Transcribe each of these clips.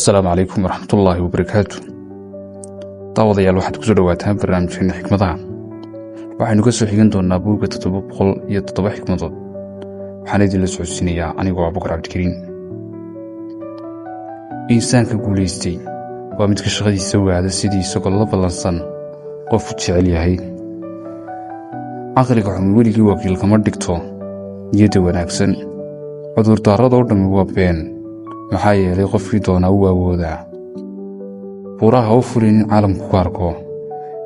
السلام عليكم ورحمة الله وبركاته. daawadayaal waxaad kusoo dhawaataan barnaamijkeena xikmadaha. waxaynu ka soo xigan doonaa buugga 707 xikmadood. waxaan idinla socodsiinayaa anigoo Abubakar Cabdikariin. insaanka guulaystay waa midka shaqadiisa waada sidii isagoo la ballansan qof u jecel yahay. caqliga xumi weligii wakiil kama dhigto niyadda wanaagsan. cudurdaarada oo dhammi waa been, maxaa yeelay qofkii doonaa u awoodaa. buuraha u fulin in caalamku ku arko,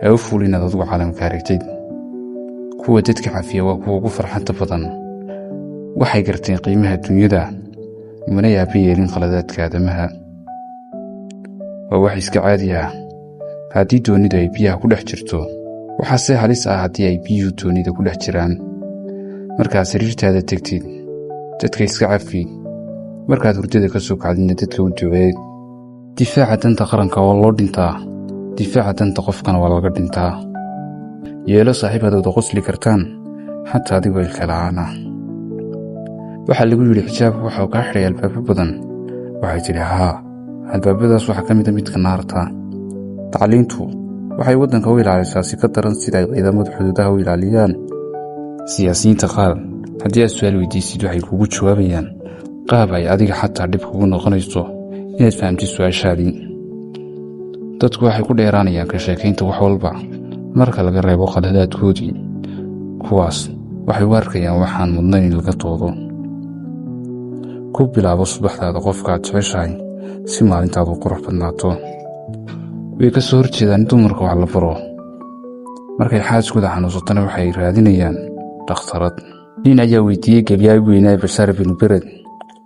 ee u fulin inaad adigu caalamka aragtid. kuwa dadka cafiya waa kuwa ugu farxadda badan. waxay garteen qiimaha dunyada, mana yaaba yeelin khaladaadka aadamaha. waa wax iska caadi ah haddii doonidu ay biyaha ku dhex jirto, waxaase halis ah haddii ay biyuhu doonida ku dhex jiraan. markaad sariirtaada tegtid, dadka iska cafi. markaad hurdada ka soo kacdidna dadka u duceed. difaaca danta qaranka waa loo dhintaa, difaaca danta qofkana waa laga dhintaa. yeelo saaxiibadooda qosli kartaan, xataa adigoo ilka la'aan ah. waxaa lagu yidhi xijaabka waxau kaa xidhay albaabo badan. waxay tidhi haa, albaabadaas waxaa ka mida midka naarta. tacliintu waxay waddanka u ilaalisaa si ka daran sida ay ciidamada xuduudaha u ilaaliyaan. siyaasiyiinta qaar haddii aad su'aal weydiisid waxay kuugu jawaabayaan qaab ay adiga xataa dhib kugu noqonayso inaad fahamtid su'aashaadii. dadku waxay ku dheeraanayaan ka sheekaynta wax walba marka laga reebo khaladaadkoodii. kuwaas waxay u arkayaan waxaan mudnayn in laga doodo. ku bilaabo subaxdaada qofka aad jeceshahay si maalintaadu qurux badnaato. way ka soo horjeedaan in dumarka wax la baro. markay xaaskooda xanuunsatana waxay raadinayaan dhakhtarad. nin ayaa weydiiyey gebyaay weynaa Bashaar bin Bered,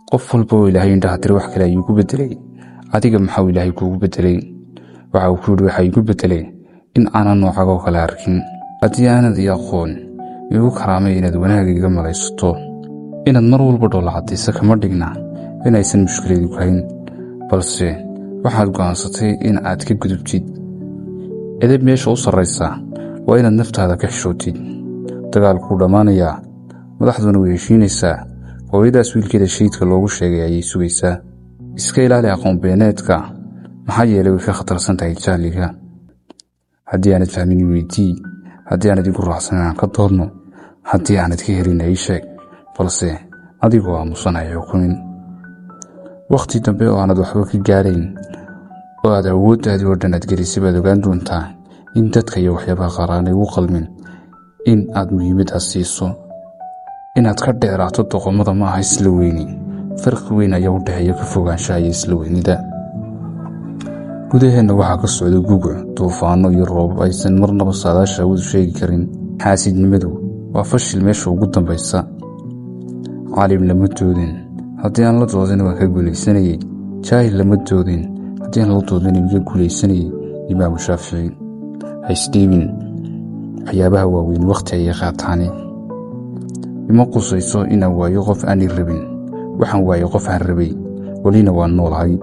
qof walba oo ilaahay indhaha tiri wax kale ayuu ku bedelay, adiga maxau ilaahay kuugu bedelay? waxa uu ku yidhi waxaa igu bedelay in aanan noocagoo kale arkin. haddii aanad ii aqoon, igu karaamay inaad wanaagga iga malaysato. inaad mar walba dhoola caddaysa kama dhigna inaysan mushkiladu kahayn, balse waxaad go'aansatay in aad ka gudubtid. edeb meesha u sarraysa waa inaad naftaada ka xishootid. dagaalkuu dhammaanayaa, madaxduna way heshiinaysaa. hooyadaas wiilkeeda shahiidka loogu sheegay ayay sugaysaa. iska ilaali aqoon beeneedka, maxaa yeelay way ka khatarsan tahay jahliga. haddii aanad fahmin weydii, haddii aanad igu raacsan aan ka doodno, haddii aanad ka helin ii sheeg, balse adigoo aamusan hay xukumin. wakhti dambe oo aanad waxba ka gaarayn oo aad awooddaadii oo dhan aad gelisay baad ogaan doontaa in dadka iyo waxyaabaha qaar aanay ugu qalmin in aad muhiimadaas siiso. inaad ka dheeraato doqomada ma aha isla weyni. farqi weyn ayaa u dhexeeya ka fogaanshaha iyo isla weynida. gudaheenna waxaa ka socda guguc, duufaano iyo roobab aysan marnaba saadaasha awood u sheegi karin. xaasidnimadu waa fashil meesha ugu dambaysa. caalim lama doodin, haddii aan la doodin waa ka guulaysanayay. jaahil lama doodin, haddii aan la doodin iga guulaysanayay. imaamu shaafici. haysdhiibin, waxyaabaha waaweyn wakhti ayay qaataani. ima qusayso inaan waayo qof aanay rabin. waxaan waayo qof aan rabay, welina waan noolahay.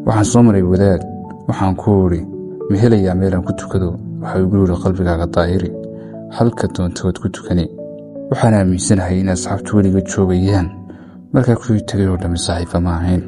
waxaan soo maray wadaad, waxaan ku idhi ma helayaa meelaan ku tukado? waxaa igu yidhi qalbigaaga daahiri, halka doontood ku tukani. waxaan aaminsanahay in asxaabtu weliga joogayaan, markaa kuwii tegay oo dhammi saaxiifa ma ahayn.